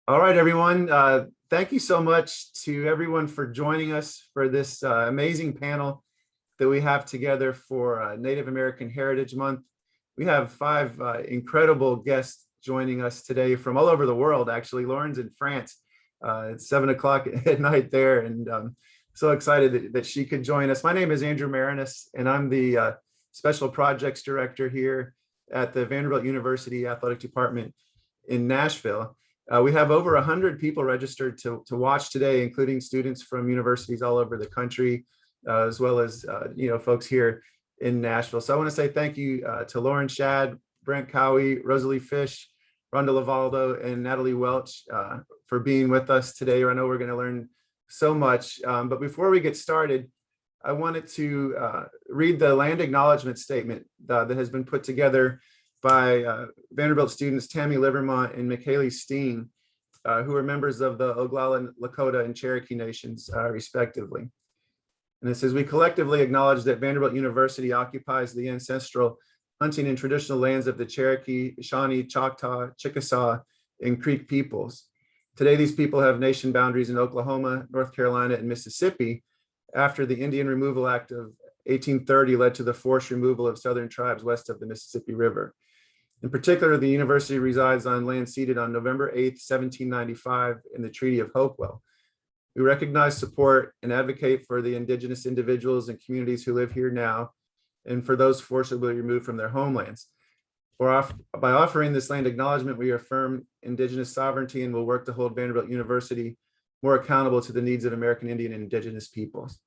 All right, everyone. Thank you so much to everyone for joining us for this amazing panel that we have together for Native American Heritage Month. We have five incredible guests joining us today from all over the world. Actually, Lauren's in France. It's 7 o'clock at night there, and so excited that she could join us. My name is Andrew Maraniss, and I'm the Special Projects Director here at the Vanderbilt University Athletic Department in Nashville. We have over 100 people registered to watch today, including students from universities all over the country, as well as folks here in Nashville. So I want to say thank you to Lauren, Schad, Brent, Cahwee, Rosalie Fish, Rhonda LeValdo, and Natalie Welch for being with us today. I know we're going to learn so much, but before we get started, I wanted to read the land acknowledgement statement that has been put together by Vanderbilt students Tammy Livermont and McKaylee Steen, who are members of the Oglala, Lakota, and Cherokee nations, respectively. And it says, we collectively acknowledge that Vanderbilt University occupies the ancestral hunting and traditional lands of the Cherokee, Shawnee, Choctaw, Chickasaw, and Creek peoples. Today, these people have nation boundaries in Oklahoma, North Carolina, and Mississippi after the Indian Removal Act of 1830 led to the forced removal of Southern tribes west of the Mississippi River. In particular, the university resides on land ceded on November 8th, 1795 in the Treaty of Hopewell. We recognize, support, and advocate for the indigenous individuals and communities who live here now, and for those forcibly removed from their homelands. By offering this land acknowledgement, we affirm indigenous sovereignty and will work to hold Vanderbilt University more accountable to the needs of American Indian and indigenous peoples.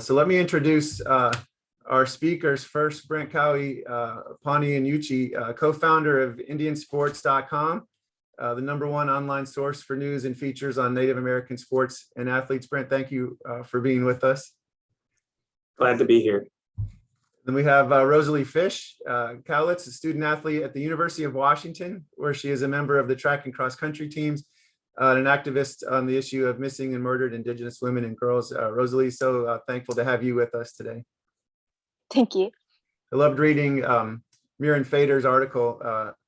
So let me introduce our speakers. First, Brent Cahwee, Pawnee and Yuchi, co-founder of Indiansports.com, the #1 online source for news and features on Native American sports and athletes. Brent, thank you for being with us. Glad to be here. Then we have Rosalie Fish, Cowlitz, a student athlete at the University of Washington, where she is a member of the track and cross country teams, and an activist on the issue of missing and murdered Indigenous women and girls. Rosalie, so thankful to have you with us today. Thank you. I loved reading Miran Fader's article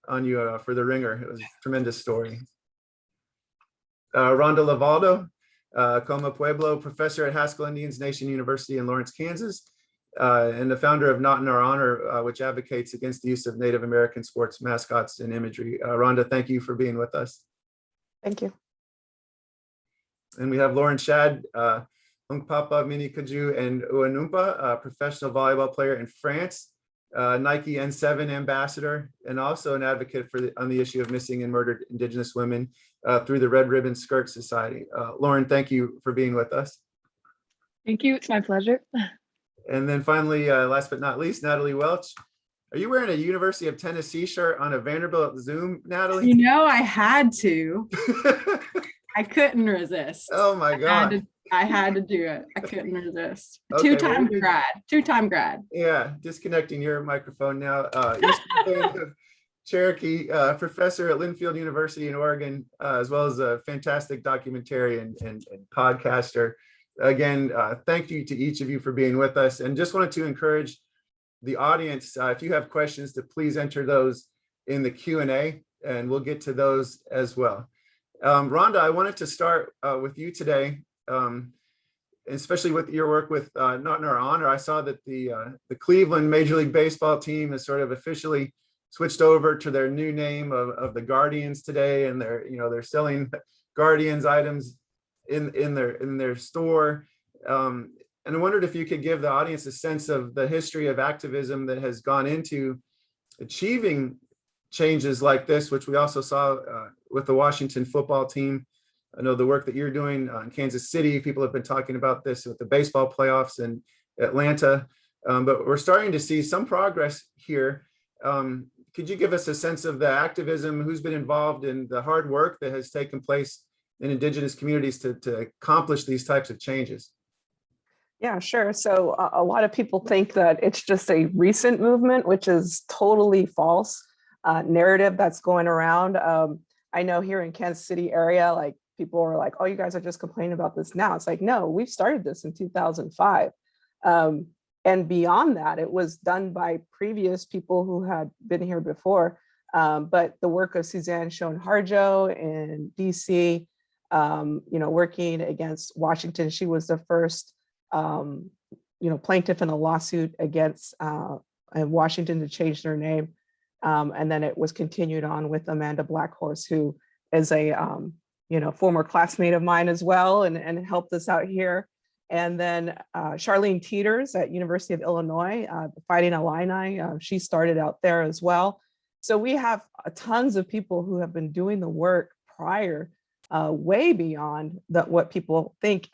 on you for The Ringer. It was a tremendous story. Rhonda LeValdo, Como Pueblo professor at Haskell Indians Nation University in Lawrence, Kansas, and the founder of Not in Our Honor, which advocates against the use of Native American sports mascots and imagery. Rhonda, thank you for being with us. Thank you. And we have Lauren Schad, Ungpapa Minikaju and Uanumpa, a professional volleyball player in France, Nike N7 ambassador, and also an advocate on the issue of missing and murdered Indigenous women through the Red Ribbon Skirt Society. Lauren, thank you for being with us. Thank you. It's my pleasure. And then finally, last but not least, Natalie Welch. Are you wearing a University of Tennessee shirt on a Vanderbilt Zoom, Natalie? You know, I had to. I couldn't resist. Oh my God. I had to do it. I couldn't resist. Okay, Two-time grad. Yeah, disconnecting your microphone now. Cherokee, professor at Linfield University in Oregon, as well as a fantastic documentarian and podcaster. Again, thank you to each of you for being with us. And just wanted to encourage the audience, if you have questions, to please enter those in the Q&A, and we'll get to those as well. Rhonda, I wanted to start with you today, especially with your work with Not in Our Honor. I saw that the Cleveland Major League Baseball team has sort of officially switched over to their new name of the Guardians today, and they're selling Guardians items in their store. And I wondered if you could give the audience a sense of the history of activism that has gone into achieving changes like this, which we also saw with the Washington football team. I know the work that you're doing in Kansas City, people have been talking about this with the baseball playoffs in Atlanta, but we're starting to see some progress here. Could you give us a sense of the activism, who's been involved in the hard work that has taken place in Indigenous communities to accomplish these types of changes? Yeah, sure. So a lot of people think that it's just a recent movement, which is totally false narrative that's going around. I know here in Kansas City area, like people are like, oh, you guys are just complaining about this now. It's like, no, we've started this in 2005. And beyond that, it was done by previous people who had been here before. But the work of Suzanne Schoen Harjo in DC, working against Washington, she was the first, plaintiff in a lawsuit against Washington to change their name. And then it was continued on with Amanda Blackhorse, who is a former classmate of mine as well, and helped us out here. And then Charlene Teeters at University of Illinois, Fighting Illini, she started out there as well. So we have tons of people who have been doing the work prior, way beyond what people think.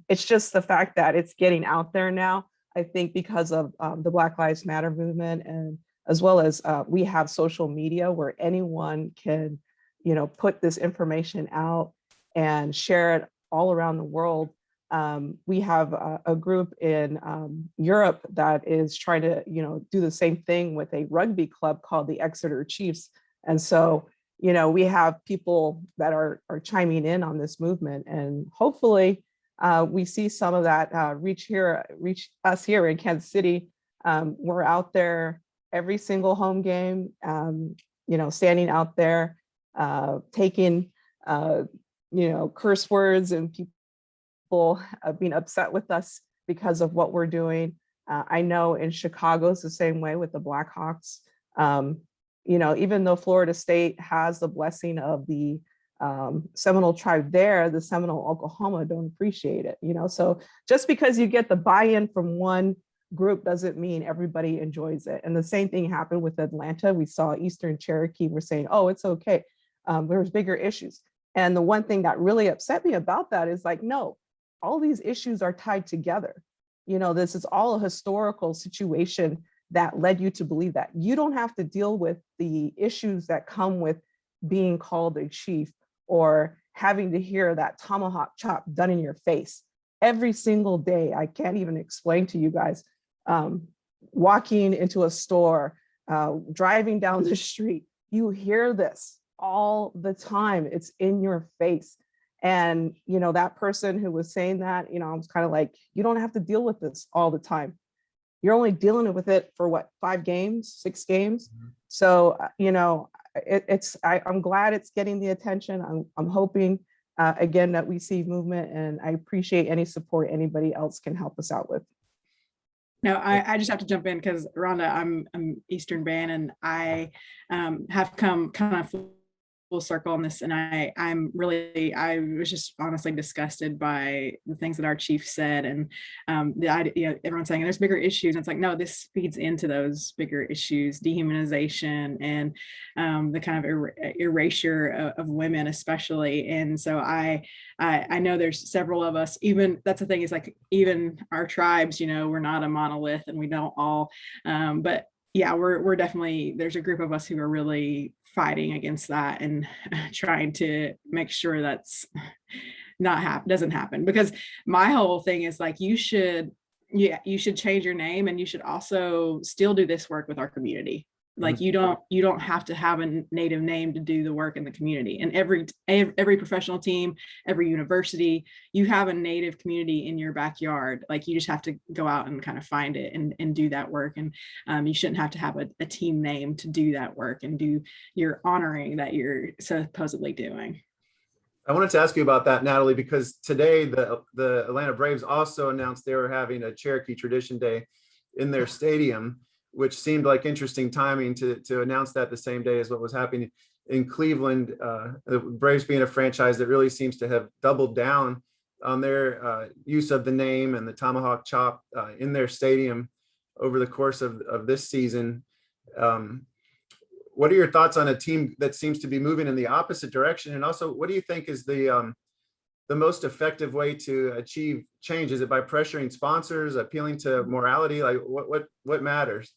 It's just the fact that it's getting out there now, I think, because of the Black Lives Matter movement, and as well as we have social media where anyone can, put this information out and share it all around the world. We have a group in Europe that is trying to, do the same thing with a rugby club called the Exeter Chiefs. And so, we have people that are chiming in on this movement, and hopefully we see some of that reach us here in Kansas City. We're out there every single home game, standing out there, taking, curse words and people being upset with us because of what we're doing. I know in Chicago it's the same way with the Blackhawks. Even though Florida State has the blessing of the Seminole tribe there, the Seminole Oklahoma don't appreciate it. So just because you get the buy-in from one group doesn't mean everybody enjoys it. And the same thing happened with Atlanta. We saw Eastern Cherokee were saying, oh, it's okay. There's bigger issues. And the one thing that really upset me about that is like, no, all these issues are tied together. This is all a historical situation that led you to believe that. You don't have to deal with the issues that come with being called a chief or having to hear that tomahawk chop done in your face every single day. I can't even explain to you guys, walking into a store, driving down the street, you hear this all the time. It's in your face. And, that person who was saying that, I was kind of like, you don't have to deal with this all the time. You're only dealing with it for what, 5 games, 6 games. Mm-hmm. So, I'm glad it's getting the attention. I'm hoping, again, that we see movement, and I appreciate any support anybody else can help us out with. No, I just have to jump in because Rhonda, I'm Eastern Band, and I have come kind of full circle on this, and I was just honestly disgusted by the things that our chief said, and the idea, everyone's saying there's bigger issues, and it's like, no, this feeds into those bigger issues, dehumanization and the kind of erasure of women especially. And so I know there's several of us, even that's the thing, is like, even our tribes, we're not a monolith, and we don't all, but yeah, we're definitely, there's a group of us who are really fighting against that and trying to make sure that's doesn't happen. Because my whole thing is like, you should change your name, and you should also still do this work with our community. Like, you don't have to have a Native name to do the work in the community. And every professional team, every university, you have a Native community in your backyard. Like, you just have to go out and kind of find it and do that work. And you shouldn't have to have a team name to do that work and do your honoring that you're supposedly doing. I wanted to ask you about that, Natalie, because today the Atlanta Braves also announced they were having a Cherokee Tradition Day in their stadium, which seemed like interesting timing to announce that the same day as what was happening in Cleveland. The Braves being a franchise that really seems to have doubled down on their use of the name and the tomahawk chop in their stadium over the course of this season. What are your thoughts on a team that seems to be moving in the opposite direction? And also, what do you think is the most effective way to achieve change? Is it by pressuring sponsors, appealing to morality? Like, what matters?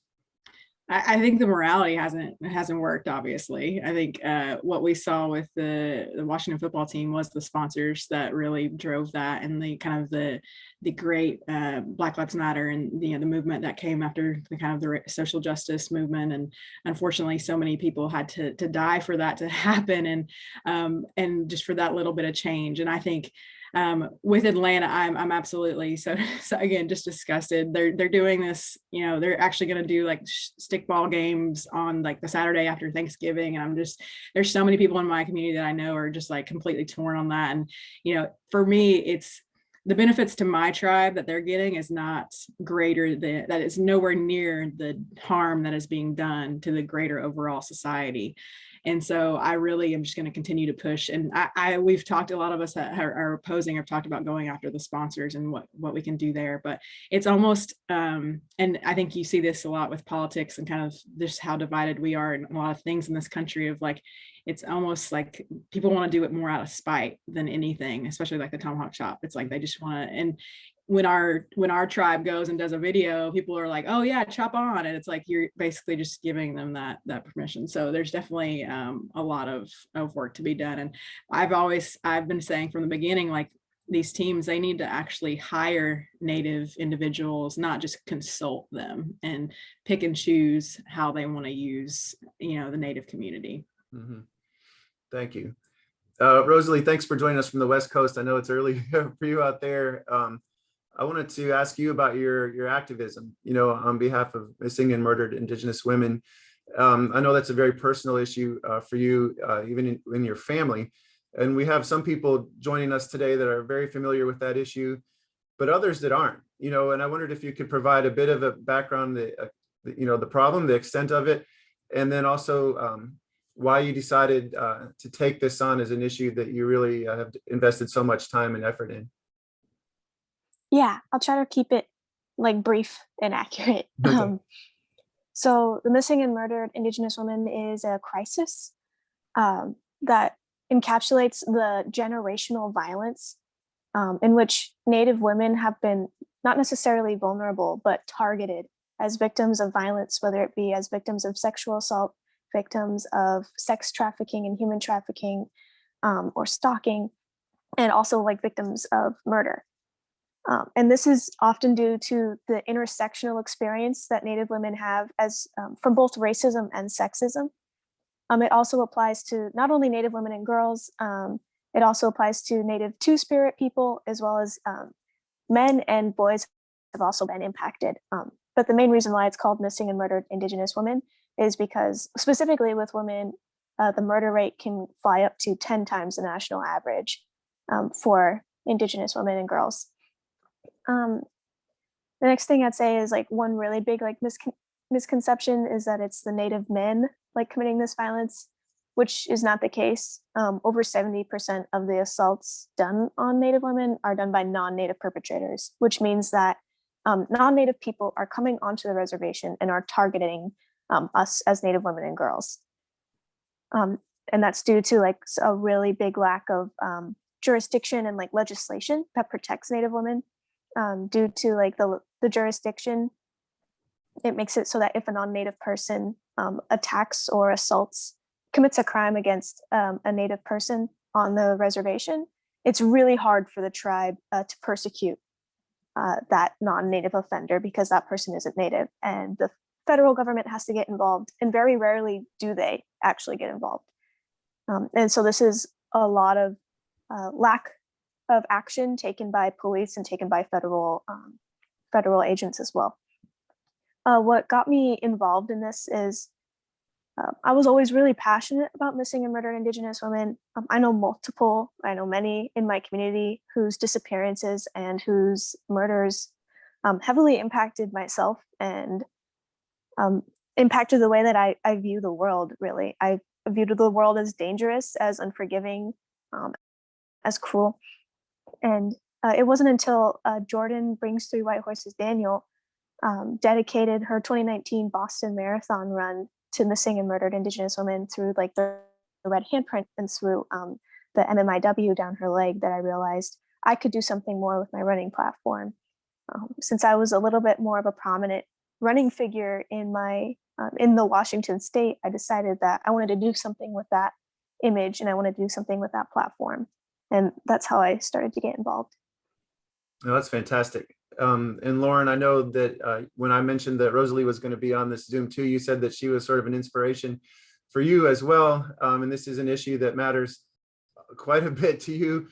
I think the morality hasn't worked, obviously. I think what we saw with the Washington football team was the sponsors that really drove that, and the kind of the great Black Lives Matter and the movement that came after the kind of the social justice movement. And unfortunately, so many people had to die for that to happen, and just for that little bit of change. And I think with Atlanta, I'm absolutely so again just disgusted. They're doing this, you know, they're actually going to do like stickball games on like the Saturday after Thanksgiving, and I'm just, there's so many people in my community that I know are just like completely torn on that. And you know, for me, it's the benefits to my tribe that they're getting is not greater than that, is nowhere near the harm that is being done to the greater overall society. And so I really am just going to continue to push. And we've talked, a lot of us that are opposing have talked about going after the sponsors and what we can do there. But it's almost, and I think you see this a lot with politics and kind of just how divided we are in a lot of things in this country, of like, it's almost like people want to do it more out of spite than anything, especially like the tomahawk chop. It's like they just want to, and when our tribe goes and does a video, people are like, oh yeah, chop on. And it's like, you're basically just giving them that permission. So there's definitely a lot of work to be done. And I've been saying from the beginning, like these teams, they need to actually hire Native individuals, not just consult them and pick and choose how they want to use, you know, the Native community. Mhm. Thank you. Rosalie, thanks for joining us from the West Coast. I know it's early for you out there. I wanted to ask you about your activism, you know, on behalf of missing and murdered Indigenous women. I know that's a very personal issue for you, even in your family. And we have some people joining us today that are very familiar with that issue, but others that aren't, you know, and I wondered if you could provide a bit of a background, you know, the problem, the extent of it, and then also why you decided to take this on as an issue that you really have invested so much time and effort in. Yeah, I'll try to keep it like brief and accurate. Okay. So the missing and murdered Indigenous women is a crisis that encapsulates the generational violence in which Native women have been not necessarily vulnerable, but targeted as victims of violence, whether it be as victims of sexual assault, victims of sex trafficking and human trafficking, or stalking, and also like victims of murder. And this is often due to the intersectional experience that Native women have as from both racism and sexism. It also applies to not only Native women and girls, it also applies to Native Two-Spirit people, as well as men and boys have also been impacted. But the main reason why it's called Missing and Murdered Indigenous Women is because specifically with women, the murder rate can fly up to 10 times the national average for Indigenous women and girls. The next thing I'd say is like one really big like misconception is that it's the Native men like committing this violence, which is not the case. Over 70% of the assaults done on Native women are done by non-Native perpetrators, which means that non-Native people are coming onto the reservation and are targeting us as Native women and girls. And that's due to like a really big lack of jurisdiction and like legislation that protects Native women. Due to like the jurisdiction, it makes it so that if a non-Native person attacks or assaults, commits a crime against a Native person on the reservation, it's really hard for the tribe to persecute that non-Native offender because that person isn't Native, and the federal government has to get involved, and very rarely do they actually get involved. And so this is a lot of lack of action taken by police and taken by federal agents as well. What got me involved in this is I was always really passionate about missing and murdered Indigenous women. I know many in my community whose disappearances and whose murders heavily impacted myself and impacted the way that I view the world, really. I viewed the world as dangerous, as unforgiving, as cruel. And it wasn't until Jordan Brings Three White Horses Daniel dedicated her 2019 Boston Marathon run to missing and murdered Indigenous women through like the red handprint and through the MMIW down her leg that I realized I could do something more with my running platform. Since I was a little bit more of a prominent running figure in the Washington state, I decided that I wanted to do something with that image and I wanted to do something with that platform. And that's how I started to get involved. Oh, that's fantastic. And Lauren, I know that when I mentioned that Rosalie was going to be on this Zoom too, you said that she was sort of an inspiration for you as well. And this is an issue that matters quite a bit to you.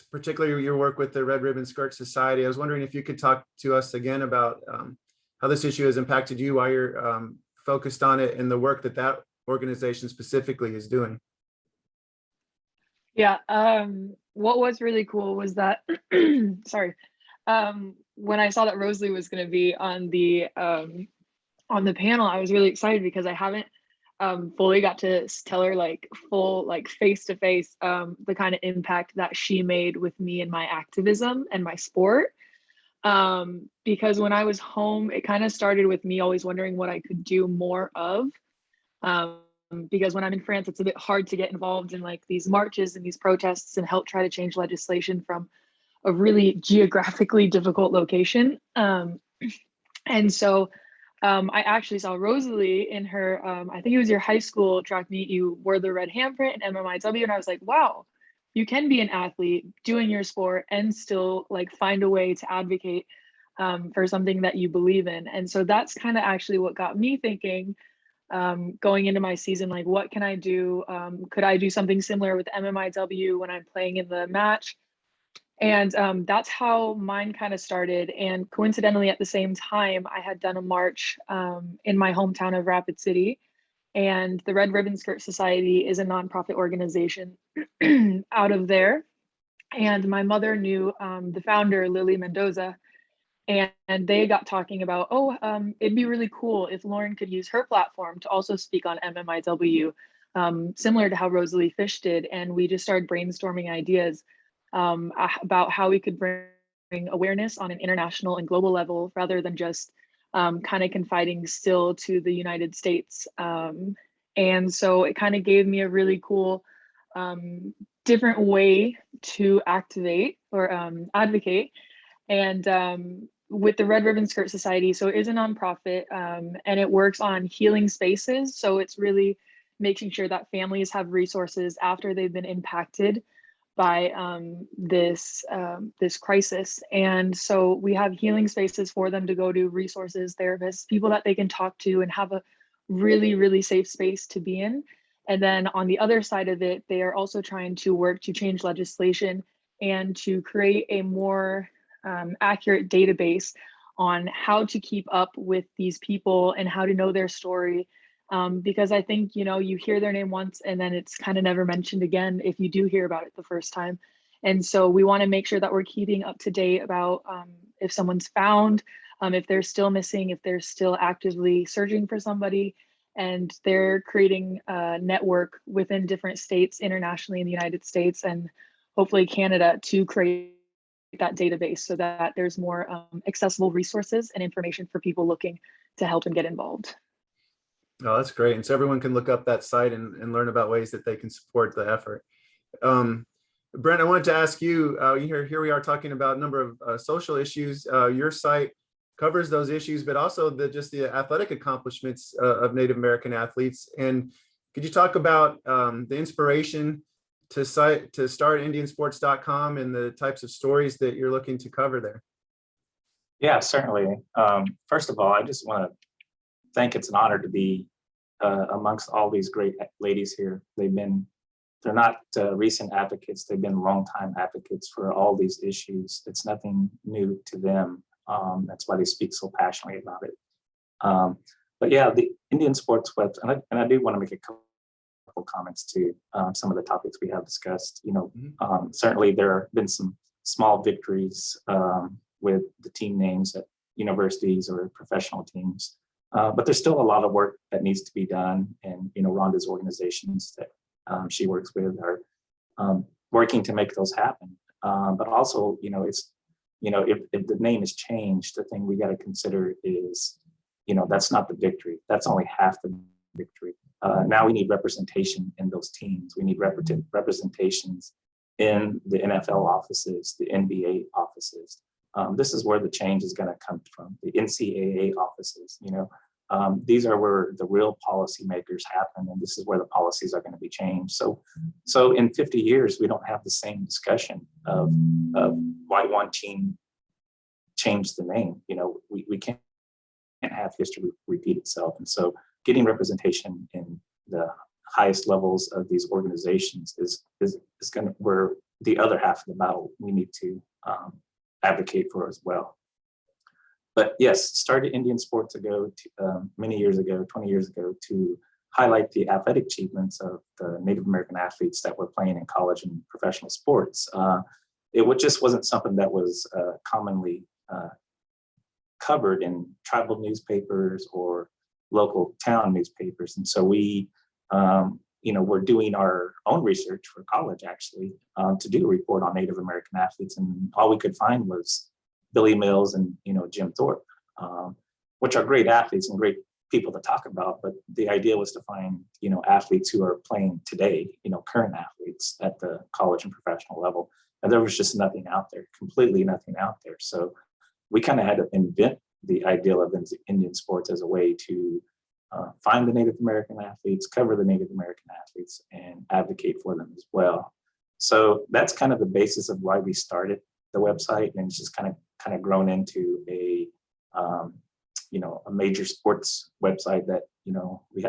particularly your work with the Red Ribbon Skirt Society. I was wondering if you could talk to us again about how this issue has impacted you while you're focused on it and the work that that organization specifically is doing. Yeah, what was really cool was that, sorry, when I saw that Rosalie was going to be on the panel, I was really excited because I haven't fully got to tell her like full, like face to face, the kind of impact that she made with me and my activism and my sport. Because when I was home, it kind of started with me always wondering what I could do more of. Because when I'm in France, it's a bit hard to get involved in like these marches and these protests and help try to change legislation from a really geographically difficult location. And so I actually saw Rosalie in her, I think it was your high school track meet, you wore the red handprint and MMIW, and I was like, wow, you can be an athlete doing your sport and still like find a way to advocate for something that you believe in. And so that's kind of actually what got me thinking, going into my season, like what can I do? Could I do something similar with MMIW when I'm playing in the match? And that's how mine kind of started. And coincidentally, at the same time, I had done a march in my hometown of Rapid City. And the Red Ribbon Skirt Society is a nonprofit organization out of there. And my mother knew the founder, Lily Mendoza, and they got talking about, it'd be really cool if Lauren could use her platform to also speak on MMIW, similar to how Rosalie Fish did. And we just started brainstorming ideas about how we could bring awareness on an international and global level rather than just kind of confiding still to the United States. And so it kind of gave me a really cool different way to activate or advocate. And with the Red Ribbon Skirt Society, so it is a nonprofit, and it works on healing spaces. So it's really making sure that families have resources after they've been impacted by this crisis. And so we have healing spaces for them to go to, resources, therapists, people that they can talk to and have a really, really safe space to be in. And then on the other side of it, they are also trying to work to change legislation and to create a more accurate database on how to keep up with these people and how to know their story. Because I think, you know, you hear their name once and then it's kind of never mentioned again if you do hear about it the first time. And so we want to make sure that we're keeping up to date about if someone's found, if they're still missing, if they're still actively searching for somebody. And they're creating a network within different states internationally in the United States and hopefully Canada to create that database so that there's more accessible resources and information for people looking to help and get involved. Oh, that's great. And so everyone can look up that site and learn about ways that they can support the effort. Brent, I wanted to ask you, here we are talking about a number of social issues. Your site covers those issues, but also just the athletic accomplishments of Native American athletes. And could you talk about the inspiration to start indiansports.com and the types of stories that you're looking to cover there? Yeah, certainly. First of all, I just want to think it's an honor to be amongst all these great ladies here. They're not recent advocates, they've been longtime advocates for all these issues. It's nothing new to them. That's why they speak so passionately about it. But yeah, the Indian Sports Web, and I do want to make a couple comments to some of the topics we have discussed. You know, certainly there have been some small victories with the team names at universities or professional teams. But there's still a lot of work that needs to be done, and you know, Rhonda's organizations that she works with are working to make those happen. But also, you know, it's, you know, if the name is changed, the thing we got to consider is, you know, that's not the victory. That's only half the victory. Now we need representation in those teams. We need representations in the NFL offices, the NBA offices. This is where the change is going to come from, the NCAA offices. You know, these are where the real policymakers happen, and this is where the policies are going to be changed. So in 50 years, we don't have the same discussion of why one team changed the name. You know, we can't have history repeat itself. And so getting representation in the highest levels of these organizations is going to where the other half of the battle we need to advocate for as well. But yes, started Indian sports many years ago, 20 years ago, to highlight the athletic achievements of the Native American athletes that were playing in college and professional sports. It just wasn't something that was commonly covered in tribal newspapers or local town newspapers. And so we, we're doing our own research for college, actually, to do a report on Native American athletes. And all we could find was Billy Mills and, Jim Thorpe, which are great athletes and great people to talk about. But the idea was to find, athletes who are playing today, current athletes at the college and professional level. And there was just nothing out there, completely nothing out there. So we kind of had to invent the ideal of Indian sports as a way to find the Native American athletes, cover the Native American athletes, and advocate for them as well. So that's kind of the basis of why we started the website, and it's just kind of grown into a major sports website that we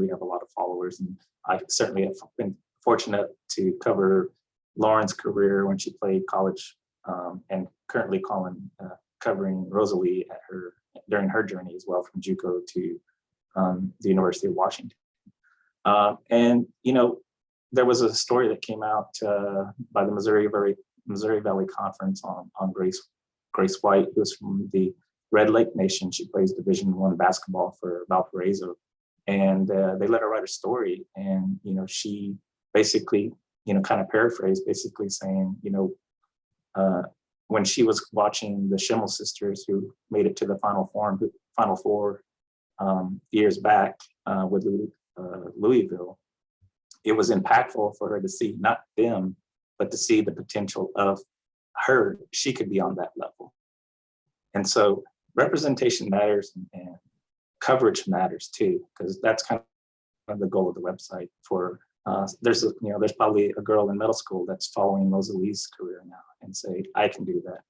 have a lot of followers, and I certainly have been fortunate to cover Lauren's career when she played college, and currently covering Rosalie during her journey as well, from JUCO to the University of Washington. There was a story that came out by the Missouri Valley Conference on Grace White, who's from the Red Lake Nation. She plays Division I basketball for Valparaiso, and they let her write a story. And she basically, kind of paraphrased, basically saying, when she was watching the Schimmel sisters, who made it to the Final Four years back with Louisville, it was impactful for her to see not them, but to see the potential of her. She could be on that level. And so representation matters, and coverage matters too, because that's kind of the goal of the website. There's probably a girl in middle school that's following Rosalie's career now and say, I can do that.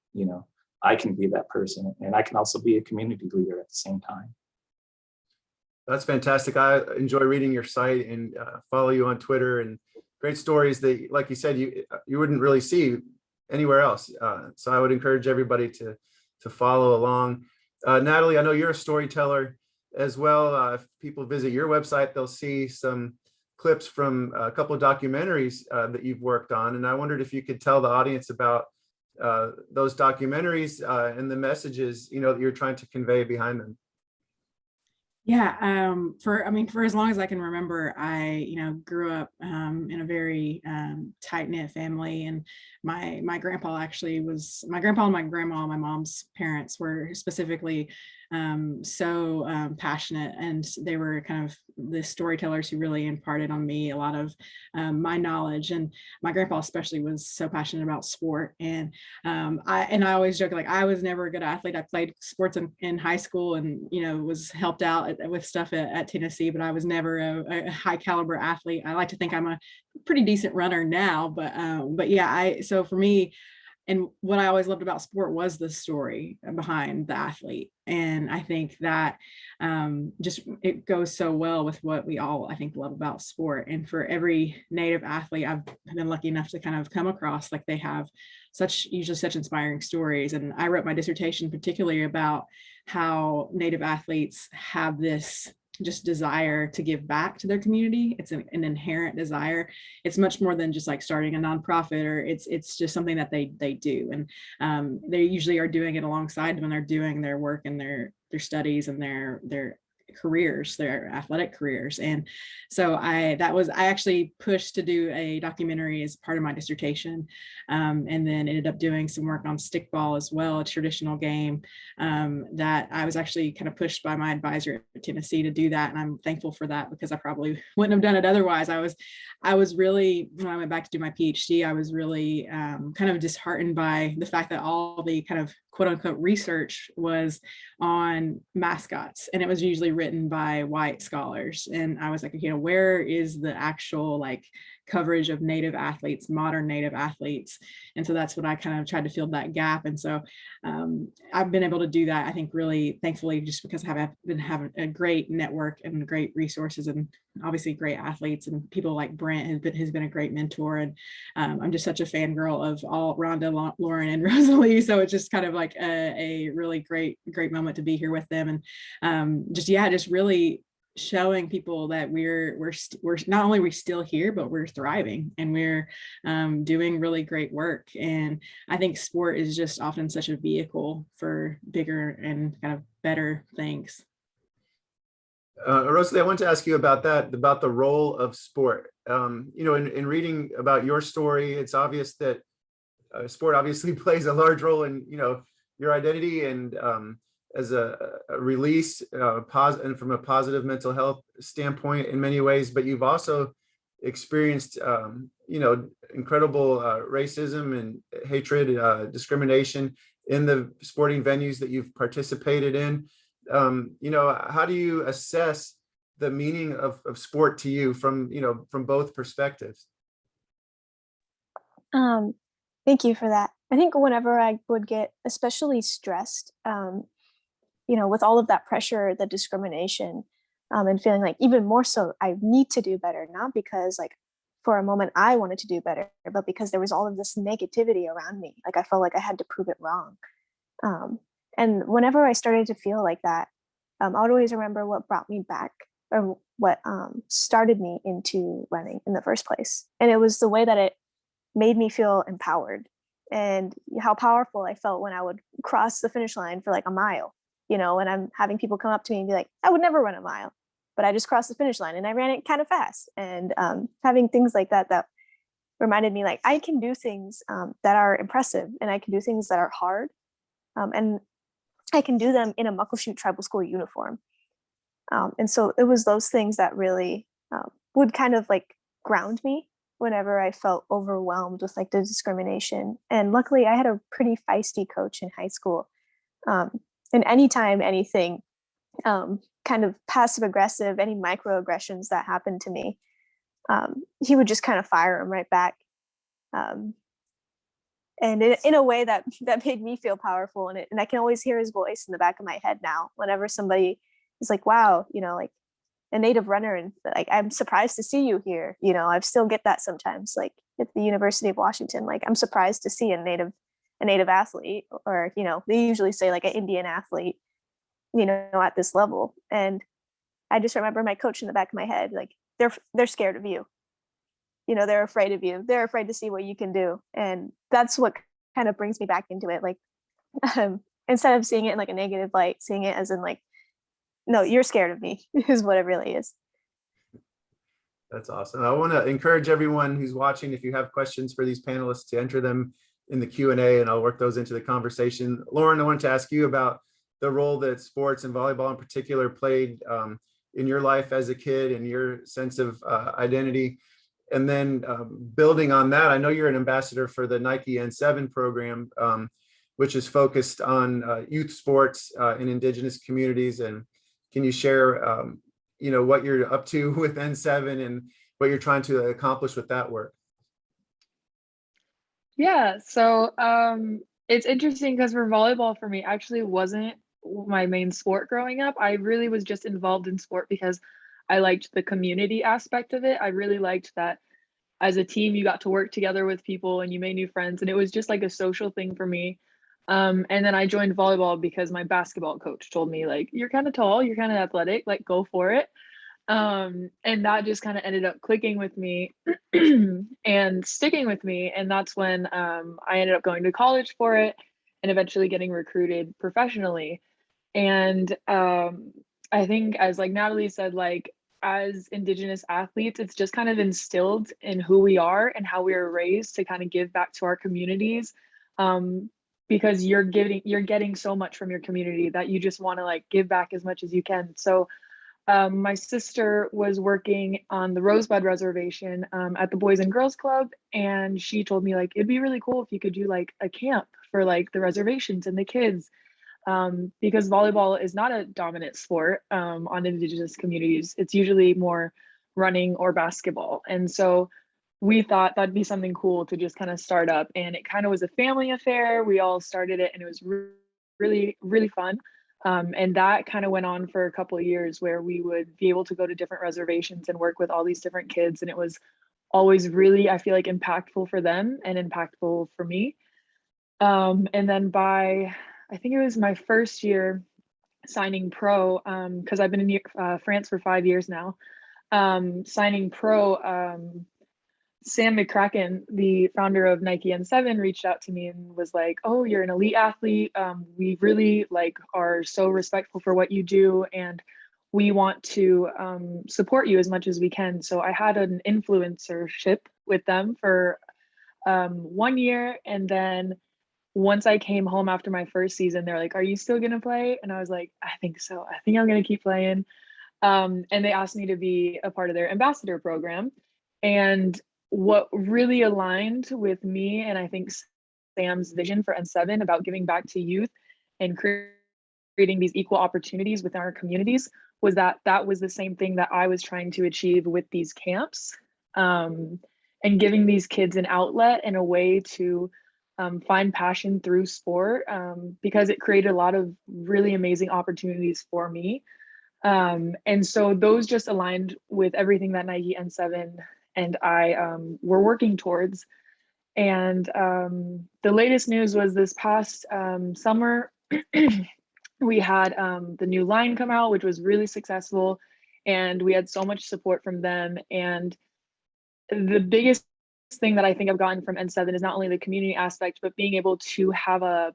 I can be that person, and I can also be a community leader at the same time. That's fantastic. I enjoy reading your site and follow you on Twitter, and great stories that, like you said, you wouldn't really see anywhere else. So I would encourage everybody to follow along. Natalie, I know you're a storyteller as well. If people visit your website, they'll see some clips from a couple of documentaries that you've worked on. And I wondered if you could tell the audience about those documentaries and the messages, that you're trying to convey behind them. Yeah, for as long as I can remember, I, grew up in a very tight-knit family, and my grandpa and my grandma, my mom's parents, were specifically so passionate, and they were kind of the storytellers who really imparted on me a lot of my knowledge. And my grandpa especially was so passionate about sport, and I always joke, like, I was never a good athlete. I played sports in high school, and was helped out with stuff at Tennessee, but I was never a high caliber athlete. I like to think I'm a pretty decent runner now, but yeah, so for me, and what I always loved about sport was the story behind the athlete. And I think that it goes so well with what we all, I think, love about sport. And for every Native athlete I've been lucky enough to kind of come across, like, they have usually such inspiring stories. And I wrote my dissertation particularly about how Native athletes have this just desire to give back to their community. It's an inherent desire. It's much more than just like starting a nonprofit, or it's just something that they do. And they usually are doing it alongside when they're doing their work and their studies and their careers, their athletic careers. And so I actually pushed to do a documentary as part of my dissertation, and then ended up doing some work on stickball as well, a traditional game that I was actually kind of pushed by my advisor at Tennessee to do that. And I'm thankful for that, because I probably wouldn't have done it otherwise. I was really, when I went back to do my PhD, I was really kind of disheartened by the fact that all the kind of quote unquote research was on mascots, and it was usually written by white scholars. And I was like, where is the actual like coverage of Native athletes, modern Native athletes. And so that's what I kind of tried to fill that gap. And so I've been able to do that, I think, really thankfully, just because I've been having a great network and great resources, and obviously great athletes, and people like Brent has been a great mentor. And I'm just such a fangirl of all Rhonda, Lauren, and Rosalie. So it's just kind of like a really great moment to be here with them. And just really showing people that we're not only we still here, but we're thriving, and we're doing really great work. And I think sport is just often such a vehicle for bigger and kind of better things. Rosalie, I want to ask you about that, about the role of sport. In reading about your story, it's obvious that sport obviously plays a large role in, your identity, and as a release, and from a positive mental health standpoint in many ways. But you've also experienced, incredible racism and hatred, discrimination in the sporting venues that you've participated in. How do you assess the meaning of sport to you from both perspectives? Thank you for that. I think whenever I would get especially stressed, with all of that pressure, the discrimination, and feeling like even more so, I need to do better, not because like for a moment I wanted to do better, but because there was all of this negativity around me. Like I felt like I had to prove it wrong. And whenever I started to feel like that, I would always remember what brought me back, or what started me into running in the first place. And it was the way that it made me feel empowered, and how powerful I felt when I would cross the finish line for like a mile, and I'm having people come up to me and be like, I would never run a mile, but I just crossed the finish line and I ran it kind of fast. And having things like that reminded me like I can do things that are impressive, and I can do things that are hard. And I can do them in a Muckleshoot Tribal School uniform. And so it was those things that really would kind of like ground me whenever I felt overwhelmed with like the discrimination. And luckily I had a pretty feisty coach in high school. And anytime anything kind of passive aggressive, any microaggressions that happened to me, he would just kind of fire them right back. And in a way that made me feel powerful. And I can always hear his voice in the back of my head now, whenever somebody is like, wow, like a Native runner, and like, I'm surprised to see you here. I still get that sometimes, like at the University of Washington, like I'm surprised to see a Native athlete, or, they usually say like an Indian athlete, at this level. And I just remember my coach in the back of my head, like they're scared of you. They're afraid of you. They're afraid to see what you can do. And that's what kind of brings me back into it. Like, instead of seeing it in like a negative light, seeing it as in like, no, you're scared of me is what it really is. That's awesome. I want to encourage everyone who's watching, if you have questions for these panelists, to enter them in the Q&A, and I'll work those into the conversation. Lauren, I wanted to ask you about the role that sports, and volleyball in particular, played in your life as a kid, and your sense of identity. And then building on that, I know you're an ambassador for the Nike N7 program, which is focused on youth sports in Indigenous communities. And can you share, what you're up to with N7 and what you're trying to accomplish with that work? Yeah, so it's interesting because for volleyball, for me, actually wasn't my main sport growing up. I really was just involved in sport because I liked the community aspect of it. I really liked that as a team, you got to work together with people and you made new friends, and it was just like a social thing for me. And then I joined volleyball because my basketball coach told me, like, you're kind of tall, you're kind of athletic, like go for it. And that just kind of ended up clicking with me and sticking with me. And that's when I ended up going to college for it and eventually getting recruited professionally. And I think, as like Natalie said, like as Indigenous athletes, it's just kind of instilled in who we are and how we were raised to kind of give back to our communities, because you're getting so much from your community that you just want to like give back as much as you can. So my sister was working on the Rosebud Reservation at the Boys and Girls Club, and she told me like it'd be really cool if you could do like a camp for like the reservations and the kids. Because volleyball is not a dominant sport on Indigenous communities. It's usually more running or basketball. And so we thought that'd be something cool to just kind of start up. And it kind of was a family affair. We all started it and it was really, really fun. And that kind of went on for a couple of years where we would be able to go to different reservations and work with all these different kids. And it was always really, I feel like, impactful for them and impactful for me. And then by, I think it was my first year signing pro, because I've been in France for 5 years now, signing pro, Sam McCracken, the founder of Nike N7, reached out to me and was like, "Oh, you're an elite athlete. We really are so respectful for what you do, and we want to support you as much as we can." So I had an influencership with them for 1 year, and then once I came home after my first season, they're like, "Are you still gonna play?" And I was like, "I think so. I think I'm gonna keep playing." And they asked me to be a part of their ambassador program, and what really aligned with me and I think Sam's vision for N7 about giving back to youth and creating these equal opportunities within our communities was that that was the same thing that I was trying to achieve with these camps, and giving these kids an outlet and a way to find passion through sport, because it created a lot of really amazing opportunities for me. And so those just aligned with everything that Nike N7 and I were working towards. And the latest news was this past summer, we had the new line come out, which was really successful. And we had so much support from them. And the biggest thing that I think I've gotten from N7 is not only the community aspect, but being able to have a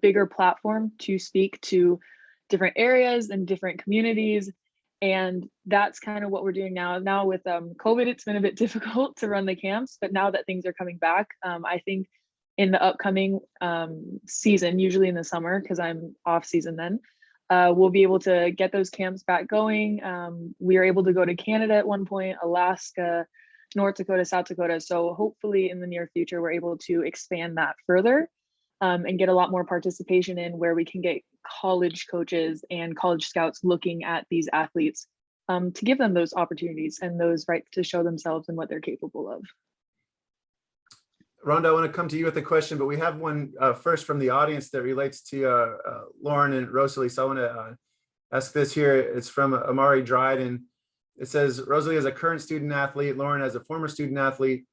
bigger platform to speak to different areas and different communities. And that's kind of what we're doing now. Now with COVID, it's been a bit difficult to run the camps, but now that things are coming back, I think in the upcoming season, usually in the summer, because I'm off season then, we'll be able to get those camps back going. We were able to go to Canada at one point, Alaska, North Dakota, South Dakota. So hopefully in the near future, we're able to expand that further. And get a lot more participation in where we can get college coaches and college scouts looking at these athletes, to give them those opportunities and those rights to show themselves and what they're capable of. Rhonda, I want to come to you with a question, but we have one first from the audience that relates to Lauren and Rosalie. So I want to ask this here. It's from Amari Dryden. It says, Rosalie, as a current student athlete, Lauren as a former student athlete,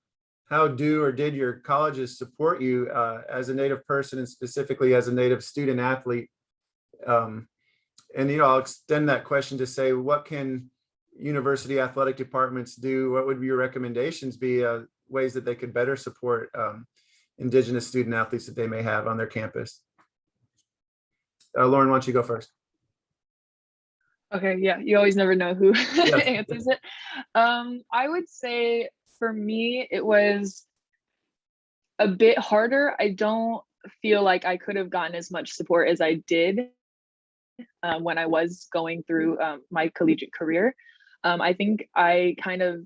how do or did your colleges support you as a Native person and specifically as a Native student athlete? And, I'll extend that question to say, what can university athletic departments do? What would your recommendations be, ways that they could better support Indigenous student athletes that they may have on their campus? Lauren, why don't you go first? Okay, yeah, you always never know who answers it. I would say for me, it was a bit harder. I don't feel like I could have gotten as much support as I did when I was going through my collegiate career. I think I kind of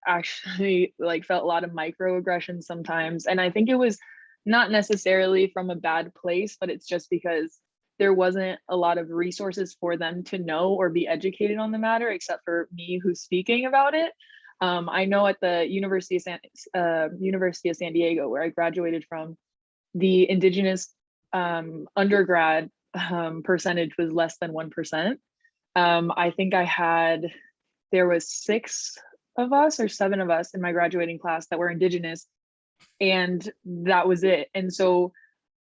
actually felt a lot of microaggressions sometimes. And I think it was not necessarily from a bad place, but it's just because there wasn't a lot of resources for them to know or be educated on the matter, except for me who's speaking about it. I know at the University of San Diego, where I graduated from, the Indigenous undergrad percentage was less than 1%. I think there was 6 of us or 7 of us in my graduating class that were Indigenous, and that was it. And so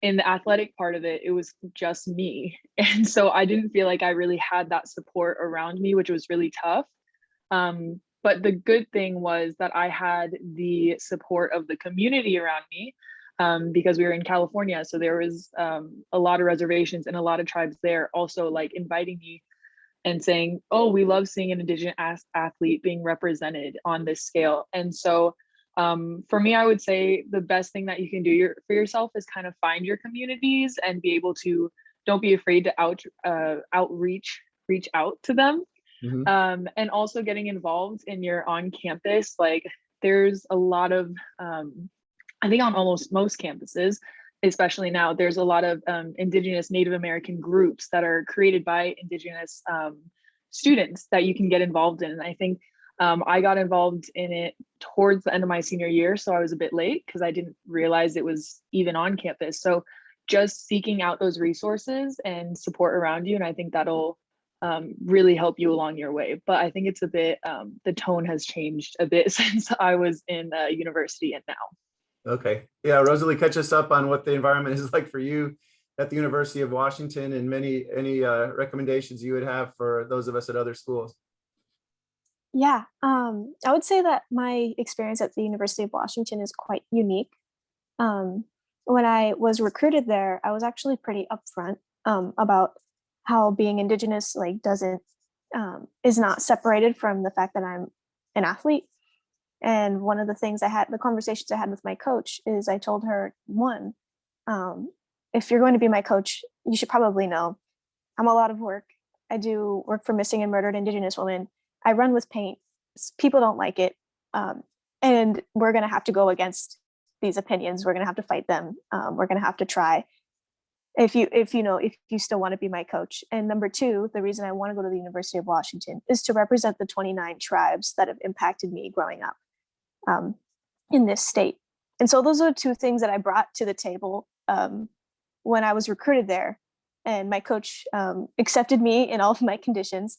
in the athletic part of it, it was just me. And so I didn't feel like I really had that support around me, which was really tough. But the good thing was that I had the support of the community around me, because we were in California. So there was a lot of reservations and a lot of tribes there also inviting me and saying, "Oh, we love seeing an Indigenous athlete being represented on this scale." And so for me, I would say the best thing that you can do for yourself is kind of find your communities and be able to, don't be afraid to reach out to them. Mm-hmm. And also getting involved in your on campus. There's a lot of, I think on almost most campuses, especially now, there's a lot of Indigenous Native American groups that are created by Indigenous students that you can get involved in. And I think I got involved in it towards the end of my senior year, so I was a bit late because I didn't realize it was even on campus. So just seeking out those resources and support around you, and I think that'll really help you along your way. But I think it's a bit, the tone has changed a bit since I was in university and now. Okay. Yeah, Rosalie, catch us up on what the environment is like for you at the University of Washington, and any recommendations you would have for those of us at other schools. Yeah, I would say that my experience at the University of Washington is quite unique. When I was recruited there, I was actually pretty upfront about how being Indigenous like doesn't is not separated from the fact that I'm an athlete. And one of the things the conversations I had with my coach is I told her, one, if you're going to be my coach, you should probably know I'm a lot of work. I do work for missing and murdered Indigenous women. I run with paint. People don't like it. And we're going to have to go against these opinions. We're going to have to fight them. We're going to have to try if you still want to be my coach. And number two, the reason I want to go to the University of Washington is to represent the 29 tribes that have impacted me growing up in this state. And so those are two things that I brought to the table when I was recruited there. And my coach accepted me in all of my conditions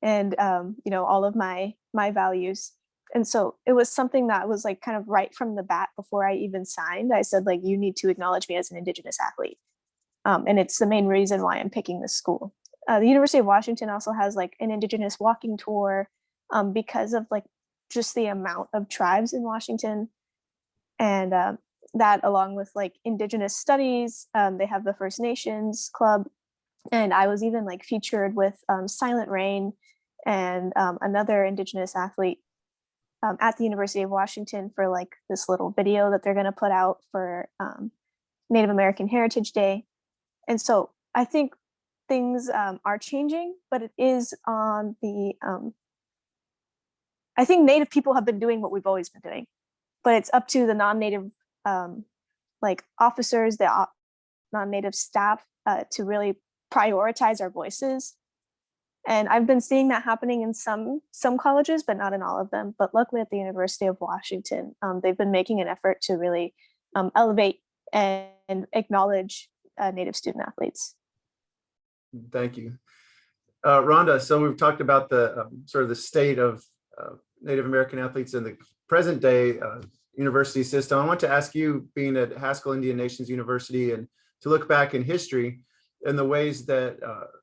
and all of my values. And so it was something that was like kind of right from the bat before I even signed. I said, like, you need to acknowledge me as an Indigenous athlete. And it's the main reason why I'm picking this school. The University of Washington also has like an Indigenous walking tour because of like just the amount of tribes in Washington. And that along with like Indigenous studies, they have the First Nations Club. And I was even like featured with Silent Rain and another Indigenous athlete at the University of Washington for like this little video that they're going to put out for Native American Heritage Day. And so I think things are changing, but it is on the, I think Native people have been doing what we've always been doing, but it's up to the non-Native like officers, the non-Native staff to really prioritize our voices. And I've been seeing that happening in some colleges, but not in all of them. But luckily at the University of Washington, they've been making an effort to really elevate and acknowledge Native student athletes. Thank you. Rhonda, so we've talked about the sort of the state of Native American athletes in the present day university system. I want to ask you, being at Haskell Indian Nations University, and to look back in history and the ways that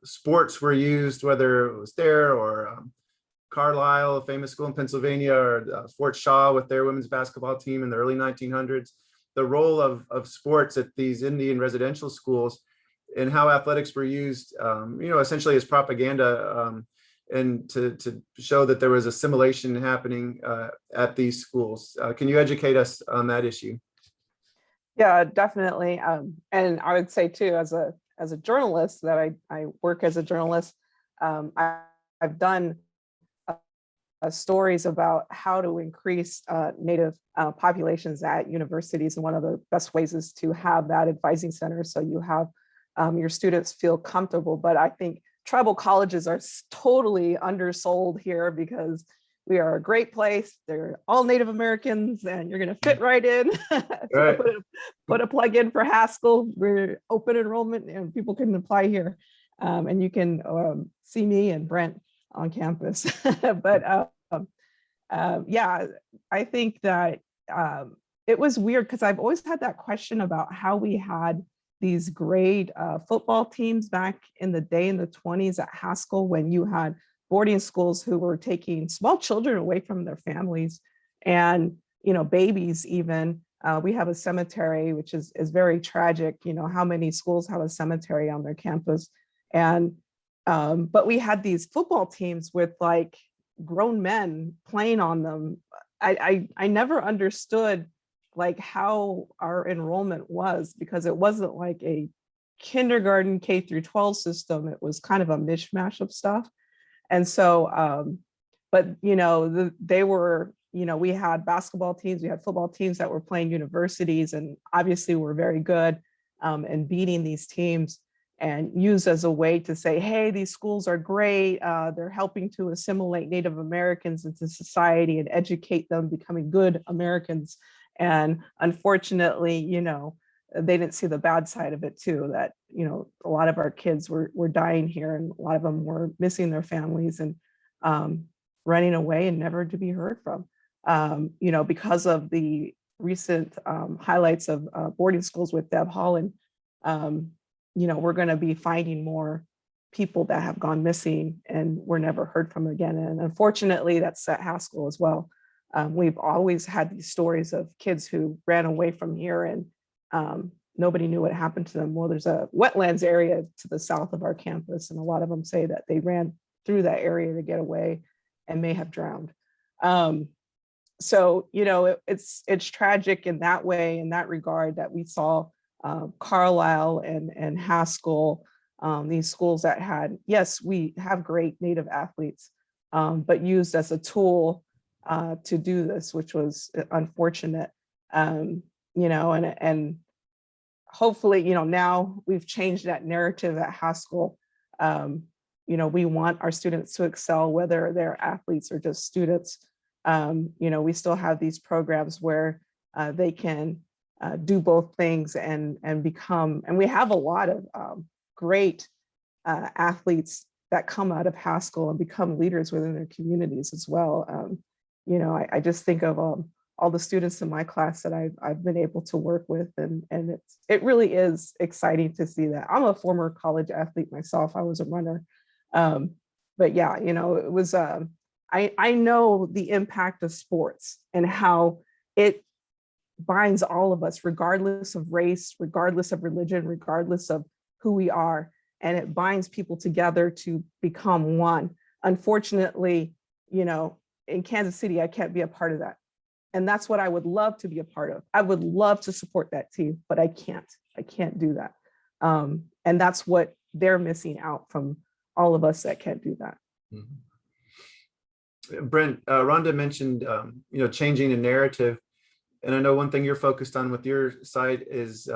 sports were used, whether it was there or Carlisle, a famous school in Pennsylvania, or Fort Shaw with their women's basketball team in the early 1900s, the role of sports at these Indian residential schools and how athletics were used, essentially as propaganda and to show that there was assimilation happening at these schools. Can you educate us on that issue? Yeah, definitely. And I would say too, as a journalist, that I work as a journalist, I've done stories about how to increase Native populations at universities. And one of the best ways is to have that advising center, so you have your students feel comfortable. But I think tribal colleges are totally undersold here because we are a great place. They're all Native Americans and you're going to fit right in. Right. Put a plug in for Haskell. We're open enrollment and people can apply here. And you can see me and Brent on campus. But yeah, I think that it was weird because I've always had that question about how we had these great football teams back in the day in the 20s at Haskell, when you had boarding schools who were taking small children away from their families and, babies even. We have a cemetery, which is very tragic, how many schools have a cemetery on their campus. And, but we had these football teams with like grown men playing on them. I never understood like how our enrollment was, because it wasn't like a kindergarten K through 12 system. It was kind of a mishmash of stuff. And so, but, they were, we had basketball teams, we had football teams that were playing universities and obviously were very good and beating these teams. and used as a way to say, hey, these schools are great. They're helping to assimilate Native Americans into society and educate them, becoming good Americans. And unfortunately, they didn't see the bad side of it too, that, a lot of our kids were dying here, and a lot of them were missing their families and running away and never to be heard from, because of the recent highlights of boarding schools with Deb Holland. We're going to be finding more people that have gone missing and were never heard from again. And unfortunately, that's at Haskell as well. We've always had these stories of kids who ran away from here and nobody knew what happened to them. Well, there's a wetlands area to the south of our campus, and a lot of them say that they ran through that area to get away and may have drowned. So, it's tragic in that way, in that regard, that we saw Carlisle and Haskell, these schools that had, yes, we have great Native athletes, but used as a tool to do this, which was unfortunate, and hopefully, now we've changed that narrative at Haskell. We want our students to excel, whether they're athletes or just students. We still have these programs where they can do both things and become, and we have a lot of great athletes that come out of Haskell and become leaders within their communities as well. I just think of all the students in my class that I've been able to work with, and it really is exciting to see that. I'm a former college athlete myself. I was a runner, but yeah, it was. I know the impact of sports and how it binds all of us, regardless of race, regardless of religion, regardless of who we are, and it binds people together to become one. Unfortunately, in Kansas City, I can't be a part of that. And that's what I would love to be a part of. I would love to support that team, but I can't do that. And that's what they're missing out from all of us that can't do that. Mm-hmm. Brent, Rhonda mentioned, changing the narrative. And I know one thing you're focused on with your site is,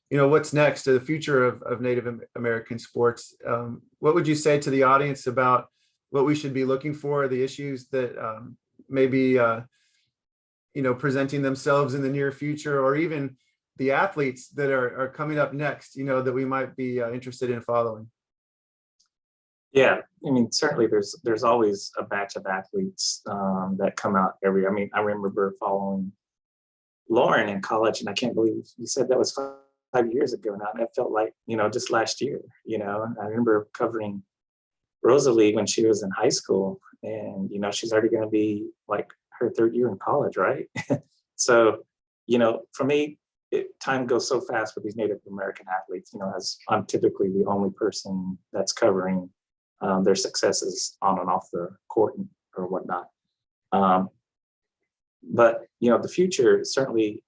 what's next to the future of Native American sports. What would you say to the audience about what we should be looking for, the issues that maybe, presenting themselves in the near future, or even the athletes that are coming up next, that we might be interested in following? Yeah, certainly there's always a batch of athletes that come out I remember following Lauren in college, and I can't believe you said that was 5 years ago now. That felt like, just last year, I remember covering Rosalie when she was in high school, and, she's already going to be like her third year in college, right? So, for me, time goes so fast with these Native American athletes, as I'm typically the only person that's covering their successes on and off the court or whatnot. But, the future certainly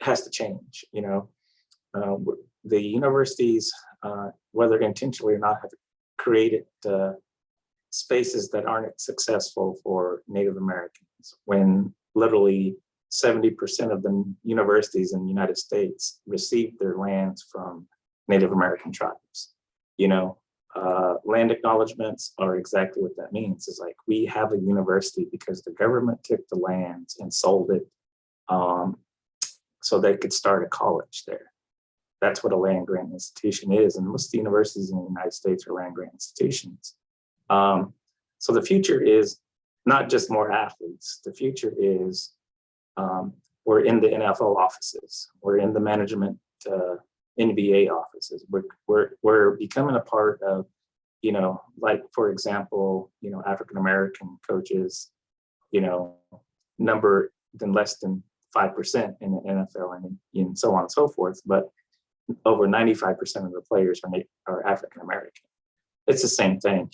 has to change. The universities, whether intentionally or not, have created spaces that aren't successful for Native Americans, when literally 70% of the universities in the United States receive their lands from Native American tribes. Land acknowledgements are exactly what that means. It's like, we have a university because the government took the lands and sold it so they could start a college there. That's what a land grant institution is. And most of the universities in the United States are land grant institutions. So the future is not just more athletes. The future is we're in the NFL offices. We're in the management NBA offices. We're becoming a part of, like, for example, African-American coaches, number than less than 5% in the NFL and so on and so forth. But over 95% of the players are African-American. It's the same thing.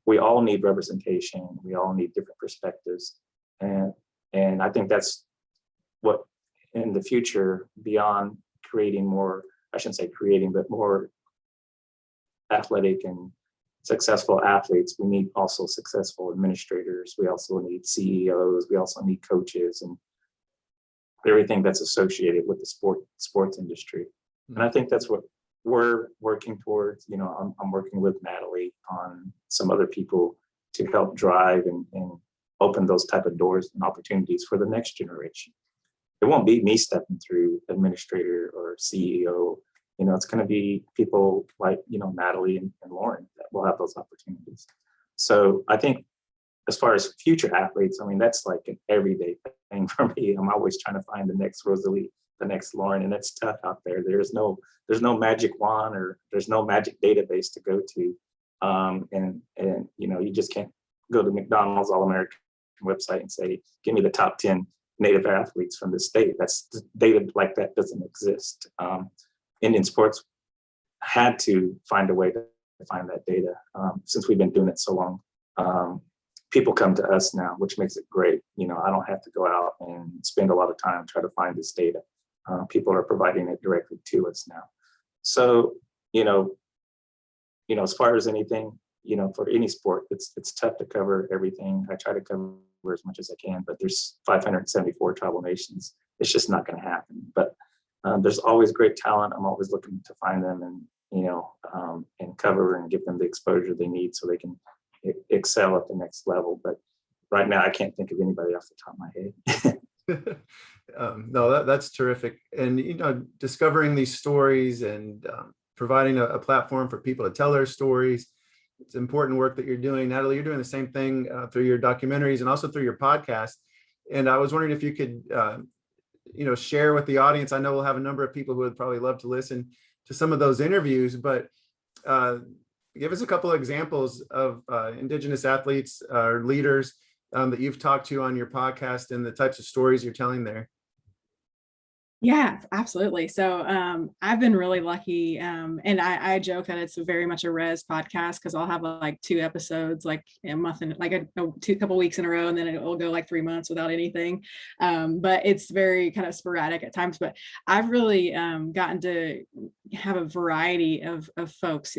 We all need representation. We all need different perspectives. And I think that's what in the future, beyond creating more, I shouldn't say creating, but more athletic and successful athletes, we need also successful administrators. We also need CEOs. We also need coaches and everything that's associated with the sports industry. And I think that's what we're working towards, I'm working with Natalie on some other people to help drive and open those type of doors and opportunities for the next generation. It won't be me stepping through administrator or CEO. It's going to be people like, Natalie and Lauren that will have those opportunities. So I think as far as future athletes, I mean, that's like an everyday thing for me. I'm always trying to find the next Rosalie, the next Lauren, and it's tough out there. There's no magic wand or there's no magic database to go to. And you just can't go to McDonald's All-American website and say, give me the top 10 Native athletes from the state. That's data like that doesn't exist. Indian sports had to find a way to find that data since we've been doing it so long. People come to us now, which makes it great. I don't have to go out and spend a lot of time trying to find this data. People are providing it directly to us now. So, as far as anything, for any sport, it's tough to cover everything. I try to cover as much as I can, but there's 574 tribal nations. It's just not going to happen. But there's always great talent. I'm always looking to find them and cover and give them the exposure they need so they can excel at the next level. But right now, I can't think of anybody off the top of my head. No, that's terrific. And, discovering these stories and providing a platform for people to tell their stories. It's important work that you're doing. Natalie, you're doing the same thing through your documentaries and also through your podcast. And I was wondering if you could, share with the audience. I know we'll have a number of people who would probably love to listen to some of those interviews, but give us a couple of examples of Indigenous athletes or leaders that you've talked to on your podcast and the types of stories you're telling there. Yeah, absolutely. So I've been really lucky. And I joke that it's very much a res podcast because I'll have like 2 episodes, like a month and like a couple weeks in a row, and then it will go like 3 months without anything. But it's very kind of sporadic at times. But I've really gotten to have a variety of folks.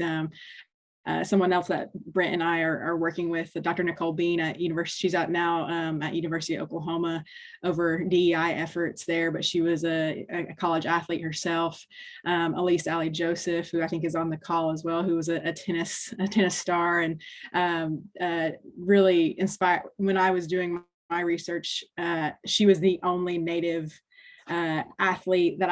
Someone else that Brent and I are working with, Dr. Nicole Bean at University. She's out now at University of Oklahoma over DEI efforts there, but she was a college athlete herself. Elise Allie Joseph, who I think is on the call as well, who was a tennis star and really inspired. When I was doing my research, she was the only Native athlete that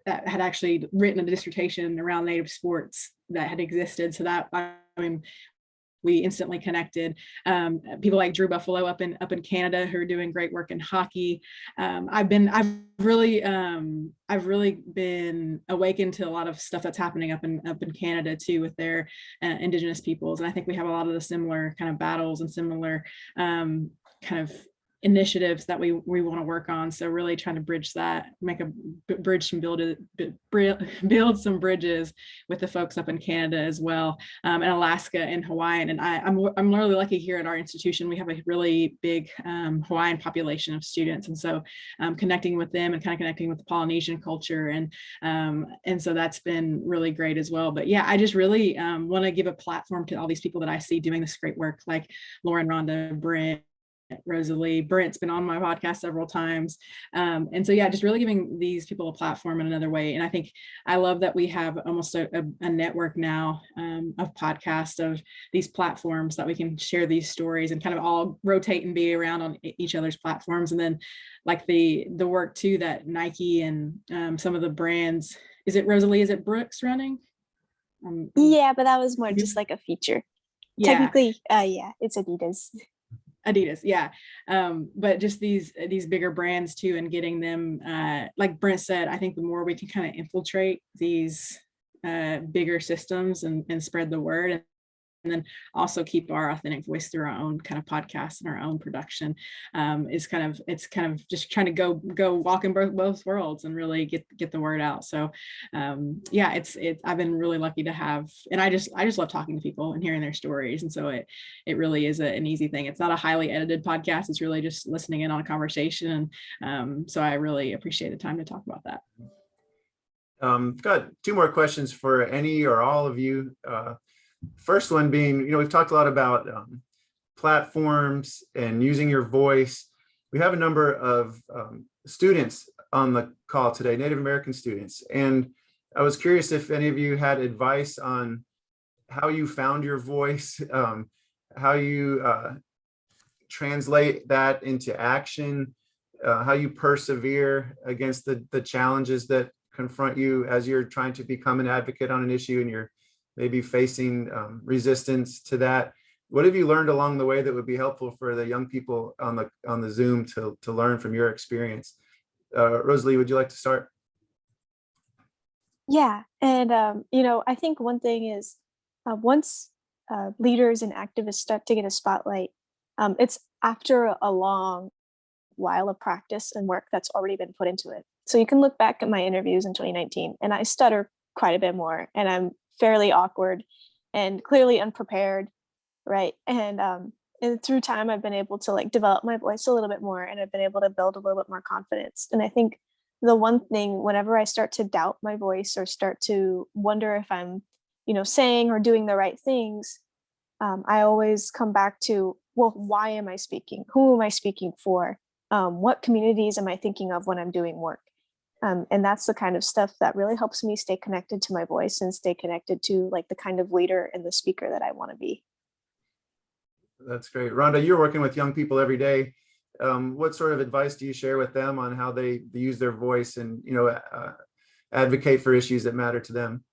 had actually written a dissertation around Native sports that had existed. So that, we instantly connected. People like Drew Buffalo up in Canada who are doing great work in hockey. I've really been awakened to a lot of stuff that's happening up in Canada too with their Indigenous peoples, and I think we have a lot of the similar kind of battles and similar kind of initiatives that we want to work on. So really trying to bridge that, make a bridge and build some bridges with the folks up in Canada as well, and Alaska and Hawaii. And I'm really lucky here at our institution. We have a really big Hawaiian population of students, and so connecting with them and kind of connecting with the Polynesian culture, and so that's been really great as well. But yeah, I just really want to give a platform to all these people that I see doing this great work, like Lauren, Rhonda, Brent, Rosalie. Brent's been on my podcast several times. And so, yeah, just really giving these people a platform in another way. And I think I love that we have almost a network now of podcasts, of these platforms that we can share these stories and kind of all rotate and be around on each other's platforms. And then like the work too, that Nike and some of the brands, is it Rosalie, is it Brooks running? Yeah, but that was more just like a feature. Yeah. Technically, yeah, it's Adidas, yeah. But just these bigger brands too, and getting them, like Brent said, I think the more we can kind of infiltrate these bigger systems and spread the word, and then also keep our authentic voice through our own kind of podcast and our own production, it's kind of just trying to go walk in both worlds and really get the word out. So yeah, I've been really lucky to have, and I just love talking to people and hearing their stories. And so it really is an easy thing. It's not a highly edited podcast. It's really just listening in on a conversation. And so I really appreciate the time to talk about that. I've got 2 more questions for any or all of you. First one being, we've talked a lot about platforms and using your voice. We have a number of students on the call today, Native American students. And I was curious if any of you had advice on how you found your voice, how you translate that into action, how you persevere against the challenges that confront you as you're trying to become an advocate on an issue and you're maybe facing resistance to that. What have you learned along the way that would be helpful for the young people on the Zoom to learn from your experience? Rosalie, would you like to start? Yeah, and I think one thing is once leaders and activists start to get a spotlight, it's after a long while of practice and work that's already been put into it. So you can look back at my interviews in 2019, and I stutter quite a bit more, and I'm fairly awkward and clearly unprepared, right? And through time, I've been able to like develop my voice a little bit more, and I've been able to build a little bit more confidence. And I think the one thing, whenever I start to doubt my voice or start to wonder if I'm, saying or doing the right things, I always come back to, well, why am I speaking? Who am I speaking for? What communities am I thinking of when I'm doing work? And that's the kind of stuff that really helps me stay connected to my voice and stay connected to like the kind of leader and the speaker that I want to be. That's great. Rhonda, you're working with young people every day. What sort of advice do you share with them on how they use their voice and advocate for issues that matter to them?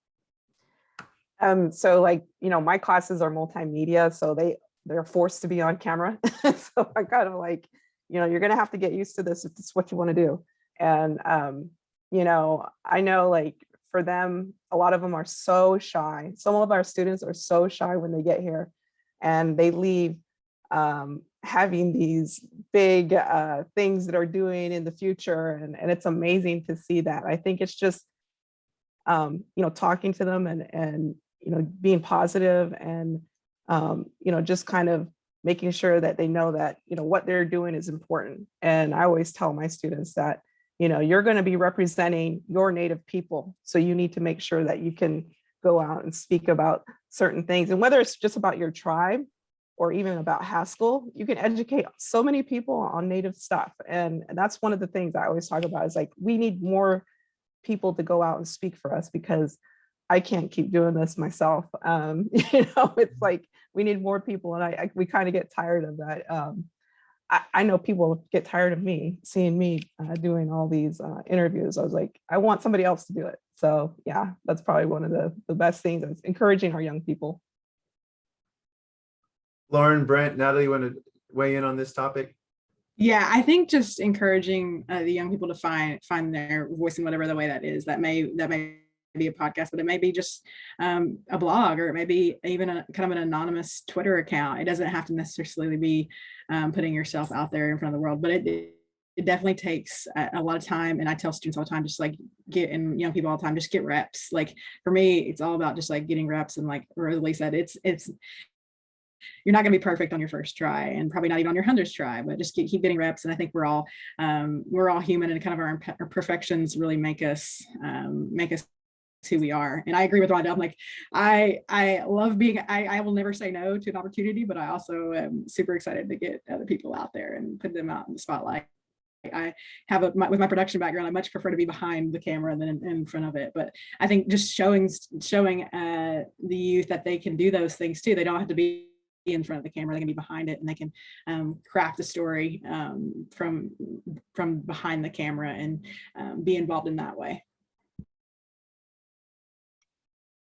So like, my classes are multimedia, so they're forced to be on camera. So I kind of like, you're gonna have to get used to this if this is what you want to do. And I know like for them, a lot of them are so shy. Some of our students are so shy when they get here and they leave having these big things that are doing in the future. And it's amazing to see that. I think it's just, talking to them and being positive and, just kind of making sure that they know that, what they're doing is important. And I always tell my students that, you're going to be representing your Native people. So you need to make sure that you can go out and speak about certain things. And whether it's just about your tribe or even about Haskell, you can educate so many people on Native stuff. And that's one of the things I always talk about is like, we need more people to go out and speak for us because I can't keep doing this myself. It's like, we need more people. And we kind of get tired of that. I know people get tired of me, seeing me doing all these interviews. I was like, I want somebody else to do it. So yeah, that's probably one of the best things is encouraging our young people. Lauren, Brent, Natalie, you want to weigh in on this topic? Yeah, I think just encouraging the young people to find their voice in whatever the way that is. That may be a podcast, but it may be just a blog, or it may be even a kind of an anonymous Twitter account. It doesn't have to necessarily be putting yourself out there in front of the world, but it definitely takes a lot of time. And I tell students all the time, just like and young people all the time, just get reps. Like for me, it's all about just like getting reps. And like Rosalie said, it's you're not going to be perfect on your first try, and probably not even on your 100th try, but just keep getting reps. And I think we're all human, and kind of our imperfections really make us who we are. And I agree with Rhonda. I'm like, I love being, I will never say no to an opportunity, but I also am super excited to get other people out there and put them out in the spotlight. I have with my production background, I much prefer to be behind the camera than in front of it. But I think just showing the youth that they can do those things too. They don't have to be in front of the camera. They can be behind it, and they can craft a story from behind the camera and be involved in that way.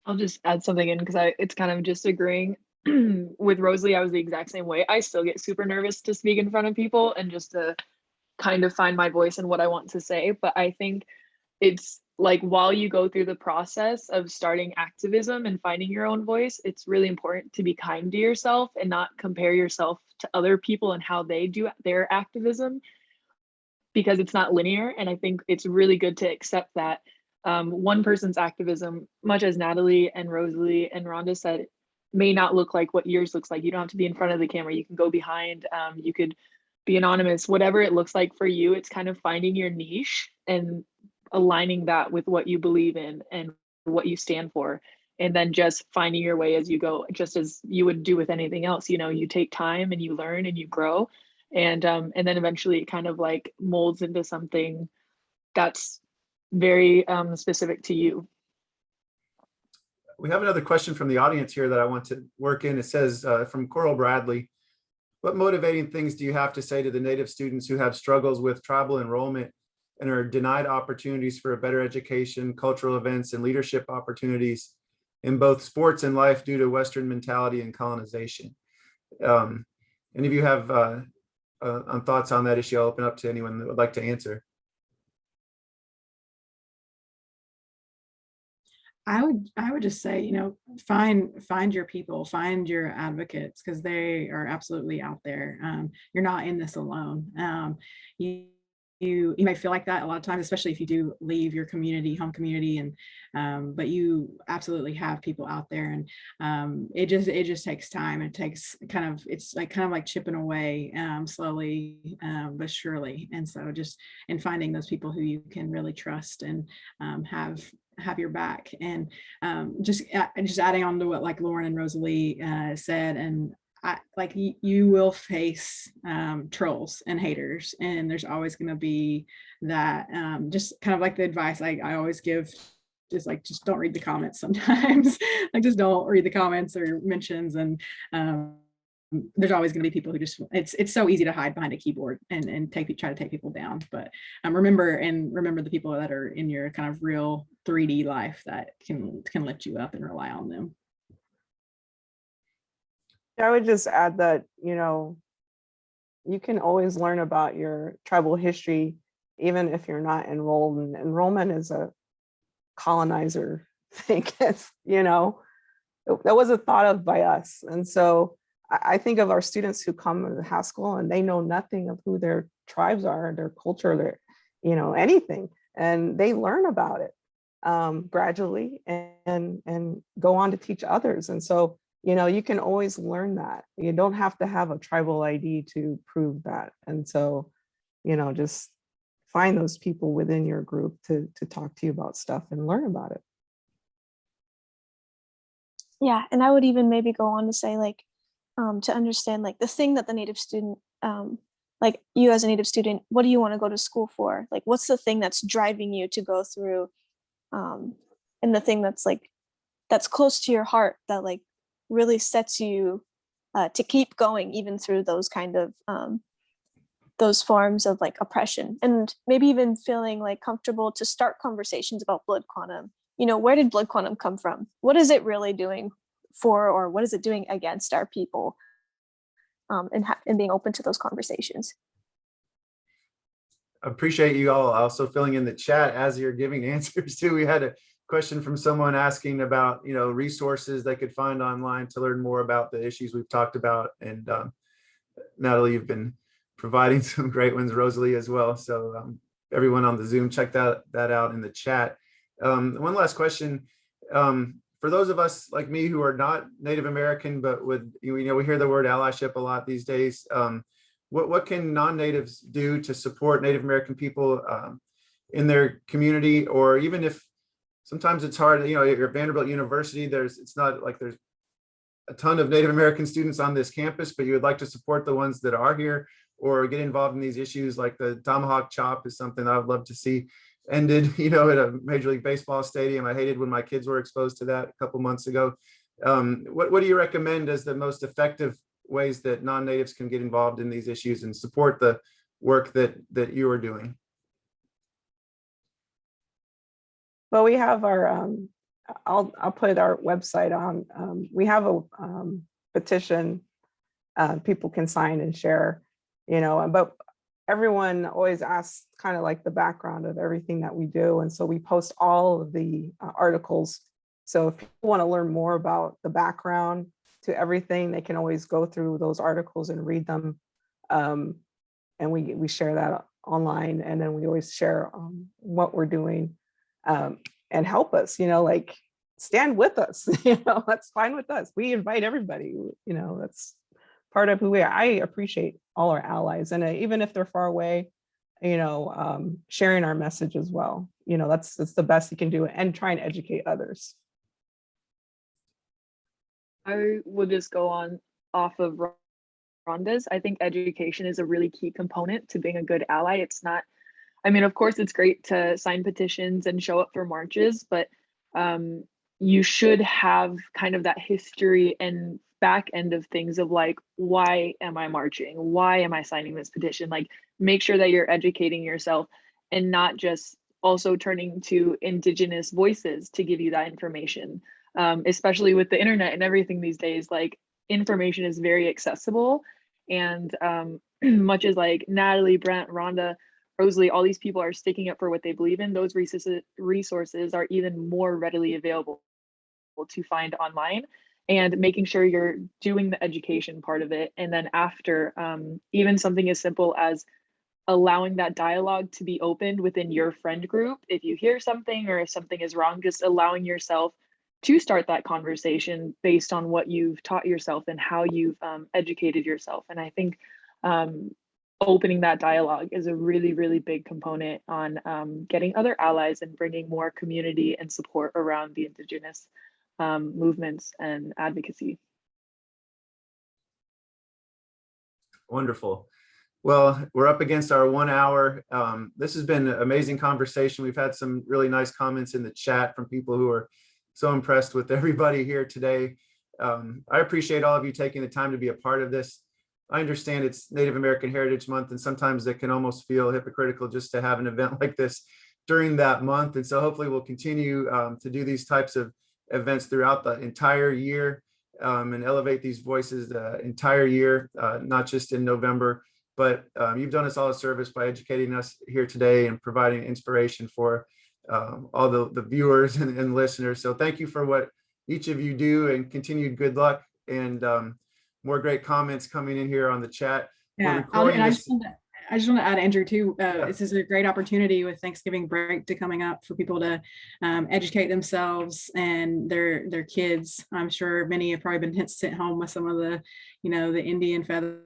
I'll just add something in because it's kind of just agreeing with Rosalie. I was the exact same way. I still get super nervous to speak in front of people and just to kind of find my voice and what I want to say. But I think it's like, while you go through the process of starting activism and finding your own voice, it's really important to be kind to yourself and not compare yourself to other people and how they do their activism, because it's not linear. And I think it's really good to accept that one person's activism, much as Natalie and Rosalie and Rhonda said, may not look like what yours looks like. You don't have to be in front of the camera. You can go behind, you could be anonymous, whatever it looks like for you. It's kind of finding your niche and aligning that with what you believe in and what you stand for. And then just finding your way as you go, just as you would do with anything else. You take time and you learn and you grow. And then eventually it kind of like molds into something that's very specific to you. We have another question from the audience here that I want to work in. It says from Coral Bradley, what motivating things do you have to say to the Native students who have struggles with tribal enrollment and are denied opportunities for a better education, cultural events, and leadership opportunities in both sports and life due to Western mentality and colonization? Any of you have thoughts on that issue? I'll open up to anyone that would like to answer. I would just say, you know, find your people, find your advocates, because they are absolutely out there. You're not in this alone. You may feel like that a lot of times, especially if you do leave your community, home community, and but you absolutely have people out there, and it just takes time. It takes it's kind of like chipping away slowly but surely. And so just in finding those people who you can really trust and have your back, and just adding on to what like Lauren and Rosalie said, and you will face trolls and haters, and there's always going to be that. Just kind of like the advice I always give, just don't read the comments sometimes. Like, just don't read the comments or mentions, and there's always going to be people who just, it's so easy to hide behind a keyboard and try to take people down. But remember the people that are in your kind of real 3D life that can lift you up, and rely on them. I would just add that, you know, you can always learn about your tribal history, even if you're not enrolled. And enrollment is a colonizer thing. It's, you know, that wasn't thought of by us. And so I think of our students who come to Haskell and they know nothing of who their tribes are, their culture, their, you know, anything. And they learn about it gradually and go on to teach others. And so, you know, you can always learn that. You don't have to have a tribal ID to prove that. And so, you know, just find those people within your group to talk to you about stuff and learn about it. Yeah, and I would even maybe go on to say, like, to understand, like, the thing that the Native student, like you as a Native student, what do you want to go to school for? Like, what's the thing that's driving you to go through, and the thing that's like, that's close to your heart, that like really sets you to keep going even through those kind of those forms of like oppression, and maybe even feeling like comfortable to start conversations about blood quantum. You know, where did blood quantum come from? What is it really doing for, or what is it doing against our people? And being open to those conversations. I appreciate you all also filling in the chat as you're giving answers too. We had a question from someone asking about, you know, resources they could find online to learn more about the issues we've talked about. And Natalie, you've been providing some great ones, Rosalie as well. So everyone on the Zoom, check that out in the chat. One last question. For those of us like me who are not Native American, but would, you know, we hear the word allyship a lot these days. What can non-natives do to support Native American people in their community? Or even if sometimes it's hard, you know, at Vanderbilt University, it's not like there's a ton of Native American students on this campus, but you would like to support the ones that are here, or get involved in these issues. Like the tomahawk chop is something I would love to see ended, you know, at a Major League Baseball stadium. I hated when my kids were exposed to that a couple months ago. What do you recommend as the most effective ways that non-natives can get involved in these issues and support the work that you are doing? Well, we have our, I'll put our website on. We have a petition people can sign and share, you know, but everyone always asks kind of like the background of everything that we do. And so we post all of the articles. So if people want to learn more about the background to everything, they can always go through those articles and read them. And we share that online, and then we always share what we're doing and help us, you know, like stand with us, you know, that's fine with us. We invite everybody, you know, that's part of who we are. I appreciate all our allies, and even if they're far away, you know, sharing our message as well. You know, that's the best you can do, and try and educate others. I would just go on off of Rhonda's. I think education is a really key component to being a good ally. It's not, I mean, of course, it's great to sign petitions and show up for marches, but you should have kind of that history and back end of things of like, why am I marching? Why am I signing this petition? Like, make sure that you're educating yourself and not just also turning to Indigenous voices to give you that information. Especially with the internet and everything these days, like information is very accessible. And much as like Natalie, Brent, Rhonda, Rosalie, all these people are sticking up for what they believe in, those resources are even more readily available to find online, and making sure you're doing the education part of it. And then after, even something as simple as allowing that dialogue to be opened within your friend group. If you hear something or if something is wrong, just allowing yourself to start that conversation based on what you've taught yourself and how you've educated yourself. And I think opening that dialogue is a really, really big component on getting other allies and bringing more community and support around the Indigenous movements and advocacy. Wonderful. Well, we're up against our 1 hour. This has been an amazing conversation. We've had some really nice comments in the chat from people who are so impressed with everybody here today. I appreciate all of you taking the time to be a part of this. I understand it's Native American Heritage Month, and sometimes it can almost feel hypocritical just to have an event like this during that month. And so hopefully we'll continue to do these types of events throughout the entire year and elevate these voices the entire year, not just in November. But you've done us all a service by educating us here today and providing inspiration for all the viewers and listeners. So thank you for what each of you do, and continued good luck, and more great comments coming in here on the chat. Yeah, and I just want to add, Andrew, too. This is a great opportunity with Thanksgiving break to coming up for people to educate themselves and their kids. I'm sure many have probably been sent home with some of the, the Indian feathers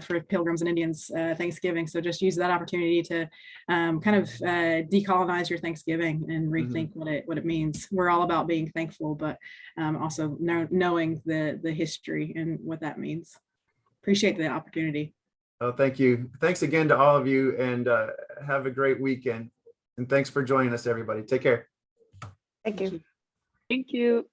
for Pilgrims and Indians Thanksgiving. So just use that opportunity to kind of decolonize your Thanksgiving and rethink what it means. We're all about being thankful, but also knowing the history and what that means. Appreciate the opportunity. Oh, thank you. Thanks again to all of you, and have a great weekend. And thanks for joining us, everybody. Take care. Thank you. Thank you.